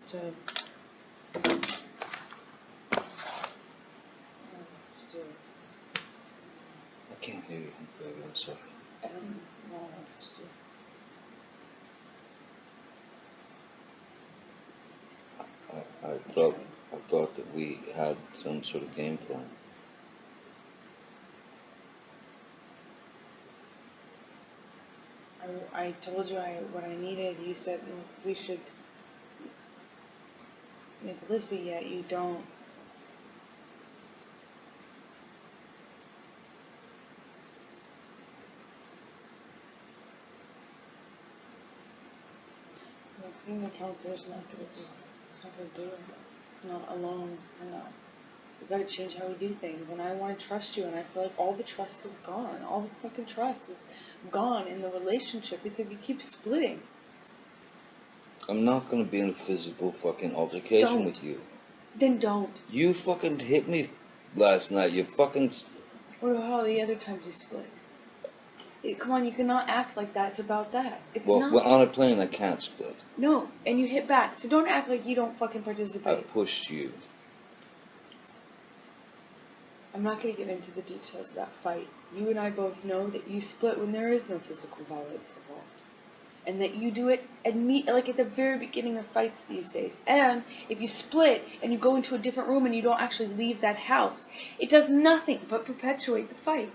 to... I can't hear you, baby. I'm sorry. I don't know what else to do. I thought that we had some sort of game plan. I told you what I needed. You said we should make a list, but yet you don't. Like, seeing the counselor is not gonna it's not gonna do it. It's not alone. I know. We gotta change how we do things, and I want to trust you, and I feel like all the trust is gone. All the fucking trust is gone in the relationship because you keep splitting. I'm not gonna be in a physical fucking altercation with you. Then don't. You fucking hit me last night. You fucking... What about all the other times you split? Come on, you cannot act like that. It's about that. It's not. Well, on a plane, I can't split. No, and you hit back, so don't act like you don't fucking participate. I pushed you. I'm not going to get into the details of that fight. You and I both know that you split when there is no physical violence involved. And that you do it like at the very beginning of fights these days. And if you split and you go into a different room and you don't actually leave that house, it does nothing but perpetuate the fight.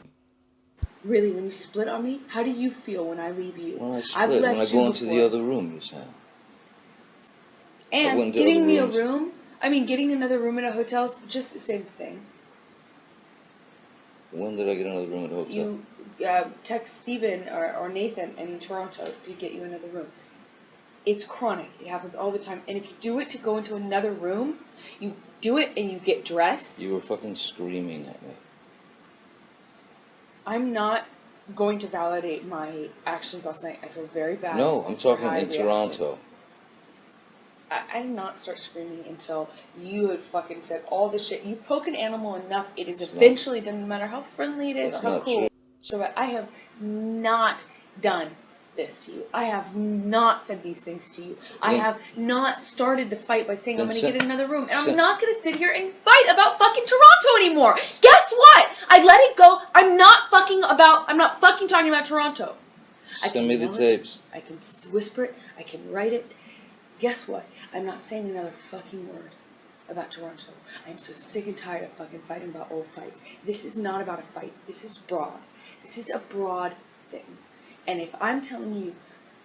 Really, when you split on me, how do you feel when I leave you? When I split, when I go into the other room, you said. And getting me a room, getting another room in a hotel is just the same thing. When did I get another room at a hotel? You text Steven or Nathan in Toronto to get you another room. It's chronic. It happens all the time. And if you do it to go into another room, you do it and you get dressed. You were fucking screaming at me. I'm not going to validate my actions last night. I feel very bad. No, I'm talking in Toronto. I did not start screaming until you had fucking said all the shit. You poke an animal enough, it is eventually done, no matter how friendly it is or how cool. So I have not done this to you. I have not said these things to you. I have not started to fight by saying I'm going to get another room. And I'm not going to sit here and fight about fucking Toronto anymore. Guess what? I let it go. I'm not fucking talking about Toronto. Send me the tapes. I can whisper it. I can write it. Guess what? I'm not saying another fucking word about Toronto. I'm so sick and tired of fucking fighting about old fights. This is not about a fight. This is broad. This is a broad thing. And if I'm telling you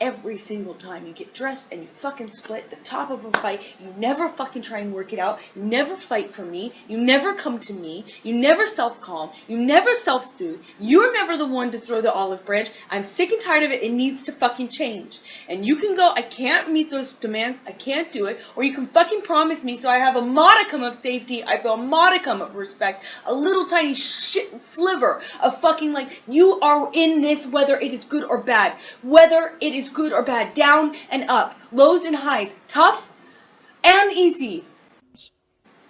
every single time you get dressed and you fucking split the top of a fight, you never fucking try and work it out, you never fight for me, you never come to me, you never self-calm, you never self-soothe, you're never the one to throw the olive branch. I'm sick and tired of it. It needs to fucking change. And you can go, I can't meet those demands, I can't do it, or you can fucking promise me so I have a modicum of safety, I feel a modicum of respect, a little tiny shit sliver of fucking like, you are in this whether it is good or bad, whether it is good or bad, down and up, lows and highs, tough and easy.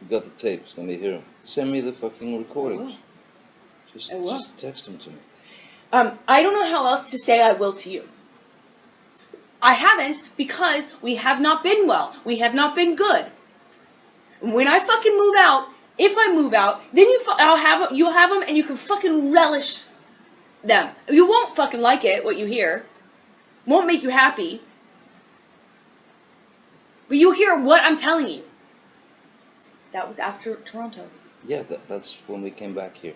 You got the tapes, let me hear them. Send me the fucking recordings. Just text them to me. I don't know how else to say I will to you. I haven't because we have not been well. We have not been good. When I fucking move out, if I move out, then you'll have them and you can fucking relish them. You won't fucking like it, what you hear. Won't make you happy. But you'll hear what I'm telling you. That was after Toronto. Yeah, that's when we came back here.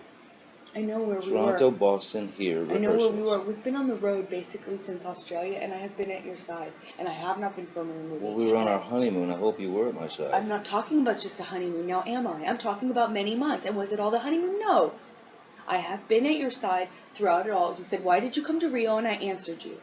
I know where we were. Toronto, Boston, here. I know where we were. We've been on the road basically since Australia, and I have been at your side. And I have not been filming a movie. Well, we were on our honeymoon. I hope you were at my side. I'm not talking about just a honeymoon. Now am I? I'm talking about many months. And was it all the honeymoon? No. I have been at your side throughout it all. You said, why did you come to Rio? And I answered you.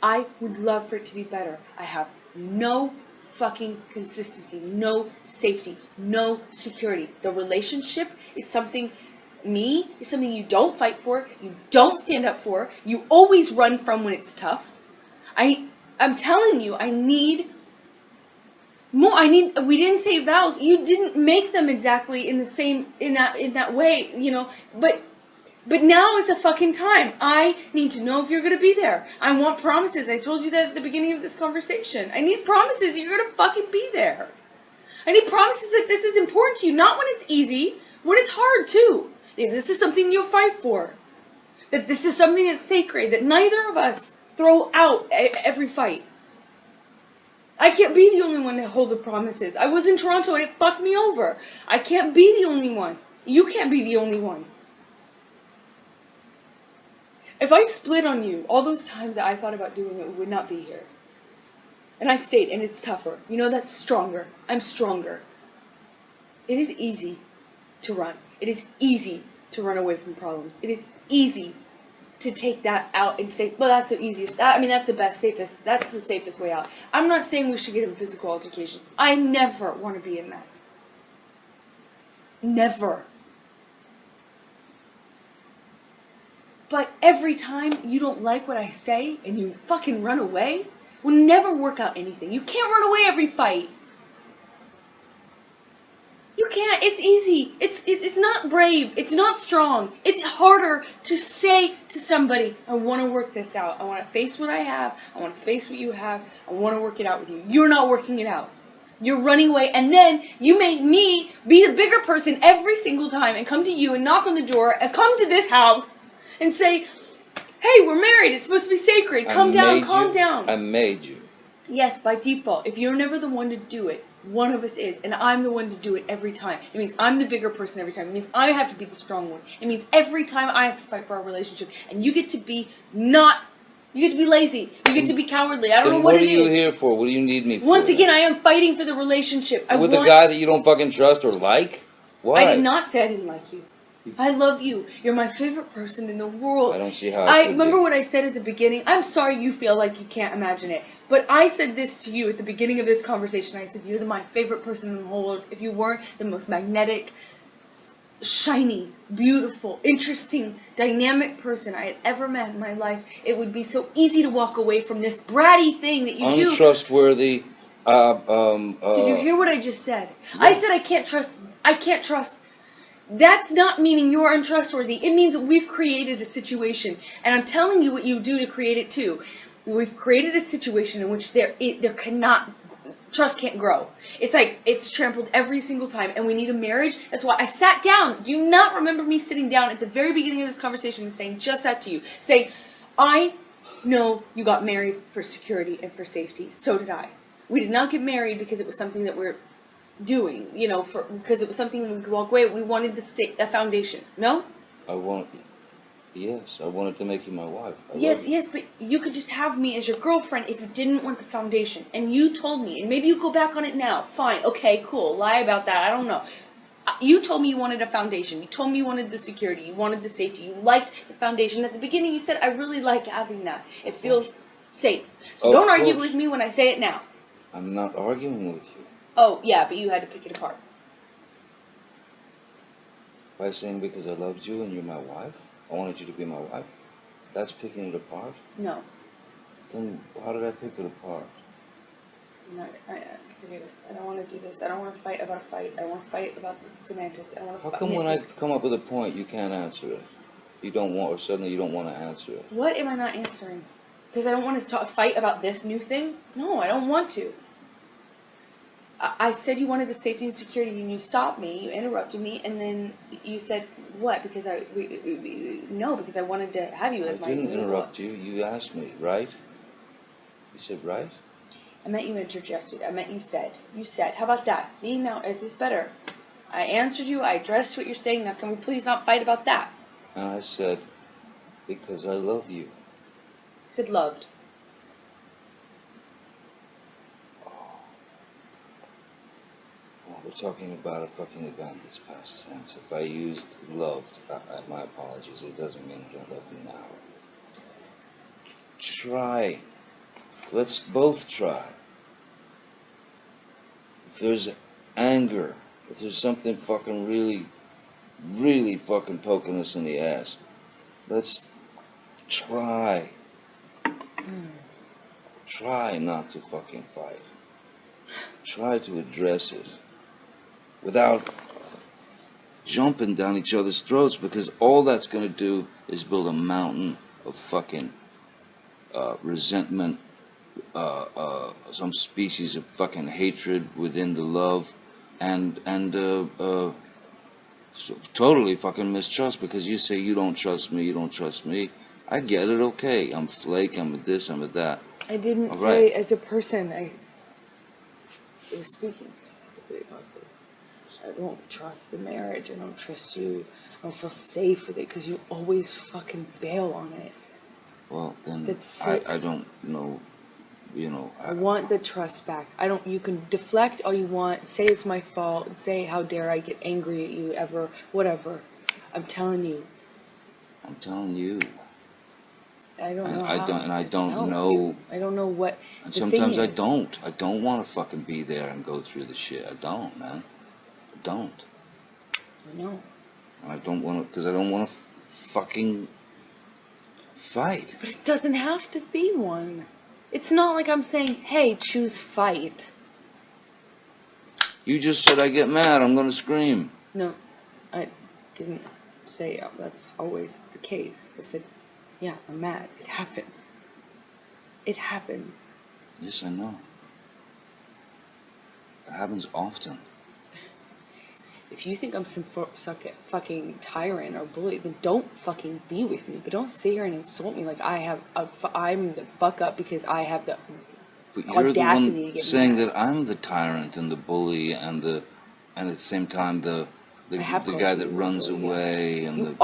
I would love for it to be better. I have no fucking consistency, no safety, no security. The relationship is something you don't fight for, you don't stand up for, you always run from when it's tough. I'm telling you, I need more. We didn't say vows. You didn't make them exactly in the same, in that way, but But now is the fucking time. I need to know if you're going to be there. I want promises. I told you that at the beginning of this conversation. I need promises you're going to fucking be there. I need promises that this is important to you. Not when it's easy, when it's hard too. This is something you'll fight for. That this is something that's sacred. That neither of us throw out every fight. I can't be the only one to hold the promises. I was in Toronto and it fucked me over. I can't be the only one. You can't be the only one. If I split on you, all those times that I thought about doing it, we would not be here. And I stayed, and it's tougher. You know, that's stronger. I'm stronger. It is easy to run. It is easy to run away from problems. It is easy to take that out and say, well, that's the easiest. That's the best, safest. That's the safest way out. I'm not saying we should get in physical altercations. I never want to be in that. Never. But every time you don't like what I say and you fucking run away, will never work out anything. You can't run away every fight. You can't. It's easy. It's not brave. It's not strong. It's harder to say to somebody, I want to work this out. I want to face what I have. I want to face what you have. I want to work it out with you. You're not working it out. You're running away, and then you make me be the bigger person every single time and come to you and knock on the door and come to this house and say, hey, we're married. It's supposed to be sacred. Calm down. I made you. Yes, by default. If you're never the one to do it, one of us is. And I'm the one to do it every time. It means I'm the bigger person every time. It means I have to be the strong one. It means every time I have to fight for our relationship. And you get to be you get to be lazy. You get to be cowardly. I don't know what it is. What are you here for? What do you need me for? Once again, I am fighting for the relationship. With a guy that you don't fucking trust or like? Why? I did not say I didn't like you. I love you. You're my favorite person in the world. I don't see how I remember what I said at the beginning. I'm sorry you feel like you can't imagine it. But I said this to you at the beginning of this conversation. I said, you're my favorite person in the whole world. If you weren't the most magnetic, shiny, beautiful, interesting, dynamic person I had ever met in my life, it would be so easy to walk away from this bratty thing that you do. Untrustworthy. Did you hear what I just said? Yeah. I said I can't trust. That's not meaning you're untrustworthy. It means that we've created a situation. And I'm telling you what you do to create it too. We've created a situation in which trust can't grow. It's like, it's trampled every single time. And we need a marriage. That's why I sat down. Do you not remember me sitting down at the very beginning of this conversation and saying just that to you? Saying, I know you got married for security and for safety. So did I. We did not get married because it was something that we're doing, because it was something we could walk away. We wanted a foundation. No? Yes, I wanted to make you my wife. Yes, but you could just have me as your girlfriend if you didn't want the foundation. And you told me, and maybe you go back on it now. Fine, okay, cool. Lie about that. I don't know. You told me you wanted a foundation. You told me you wanted the security. You wanted the safety. You liked the foundation. At the beginning, you said, I really like having that. It feels safe. So don't argue with me when I say it now. I'm not arguing with you. Oh, yeah, but you had to pick it apart. By saying because I loved you and you're my wife? I wanted you to be my wife? That's picking it apart? No. Then how did I pick it apart? No, forget it. I don't want to do this. I don't want to fight about a fight. I want to fight about the semantics. How come when I come up with a point, you can't answer it? You don't want, or suddenly you don't want to answer it? What am I not answering? Because I don't want to fight about this new thing? No, I don't want to. I said you wanted the safety and security, and you stopped me, you interrupted me, and then you said, what? Because because I wanted to have you as my... I didn't interrupt you. You asked me, right? You said, right? I meant you interjected. I meant you said. You said. How about that? See, now, is this better? I answered you. I addressed what you're saying. Now, can we please not fight about that? And I said, because I love you. I said loved. We're talking about a fucking event that's past tense. If I used loved, my apologies. It doesn't mean I don't love you now. Try. Let's both try. If there's anger, if there's something fucking really, really fucking poking us in the ass, let's try. Try not to fucking fight. Try to address it. Without jumping down each other's throats, because all that's going to do is build a mountain of fucking resentment, some species of fucking hatred within the love, and so totally fucking mistrust, because you say you don't trust me, you don't trust me. I get it, okay. I'm flake, I'm a this, I'm a that. I didn't All say right. as a person. I was speaking specifically about this. I don't trust the marriage. I don't trust you. I don't feel safe with it because you always fucking bail on it. Well, then That's I don't know, you know. I want the trust back. I don't. You can deflect all you want. Say it's my fault. Say how dare I get angry at you ever. Whatever. I'm telling you. I'm telling you. I don't know. I don't know. I don't know what. And sometimes I don't. I don't want to fucking be there and go through the shit. I don't, man. I don't. I know. And I don't want to, because I don't want to fucking fight. But it doesn't have to be one. It's not like I'm saying, hey, choose fight. You just said I get mad, I'm gonna scream. No, I didn't say that's always the case. I said, yeah, I'm mad. It happens. It happens. Yes, I know. It happens often. If you think I'm some fucking tyrant or bully, then don't fucking be with me. But don't sit here and insult me like I'm the fuck up because I have the But you're the audacity to one get saying mad. that I'm the tyrant and the bully and at the same time the guy that runs away and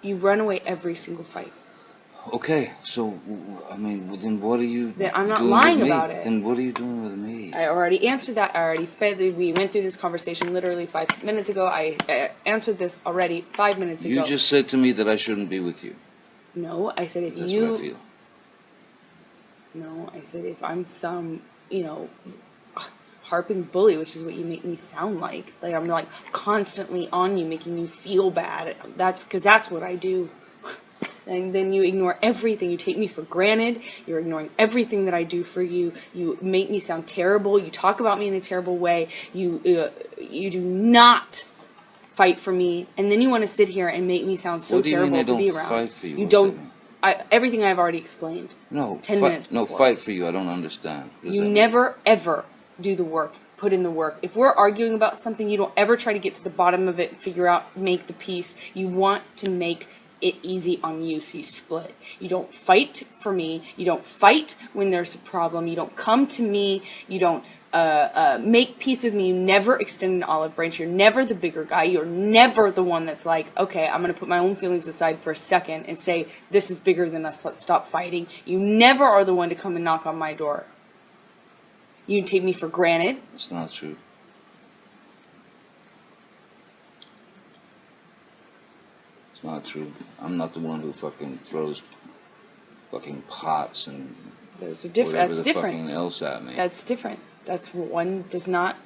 You run away every single fight. Okay, so I mean, then what are you? Then I'm not doing lying with me? about it. Then what are you doing with me? I already answered that. We went through this conversation literally 5 minutes ago. I answered this already 5 minutes ago. You just said to me that I shouldn't be with you. No, I said if That's you. what I feel. No, I said if I'm some, harping bully, which is what you make me sound like. Like I'm like constantly on you, making you feel bad. That's what I do. And then you ignore everything. You take me for granted. You're ignoring everything that I do for you. You make me sound terrible. You talk about me in a terrible way. You do not fight for me. And then you want to sit here and make me sound so terrible to be around. Fight for you? You don't. Everything I've already explained. No. 10 minutes before. No, fight for you. I don't understand. You never ever do the work. Put in the work. If we're arguing about something, you don't ever try to get to the bottom of it, figure out, make the peace. You want to make it easy on you, so you split. You don't fight for me. You don't fight when there's a problem. You don't come to me. You don't make peace with me. You never extend an olive branch. You're never the bigger guy. You're never the one that's like, okay, I'm going to put my own feelings aside for a second and say, this is bigger than us. Let's stop fighting. You never are the one to come and knock on my door. You take me for granted. It's not true. It's not true. I'm not the one who fucking throws fucking pots and those are different. That's different. Fucking else at me. That's different. That's one does not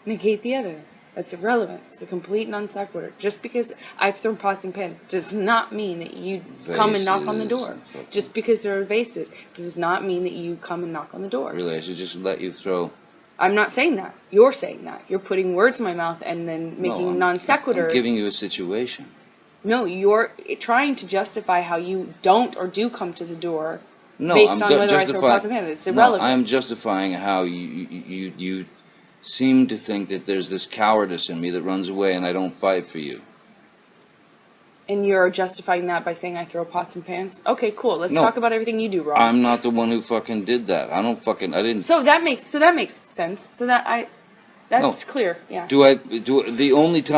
negate the other. That's irrelevant. It's a complete non sequitur. Just because I've thrown pots and pans does not mean that you come and knock on the door. Just because there are vases does not mean that you come and knock on the door. Really, I should just let you throw. I'm not saying that. You're saying that. You're putting words in my mouth and then making non sequiturs. I'm giving you a situation. No, you're trying to justify how you don't or do come to the door. No, based I'm on whether I throw pots and pans. It's irrelevant. No, I'm justifying how you seem to think that there's this cowardice in me that runs away and I don't fight for you. And you're justifying that by saying I throw pots and pans? Okay, cool. Let's talk about everything you do wrong. I'm not the one who fucking did that. I didn't. So that makes sense. That's clear. Yeah. The only time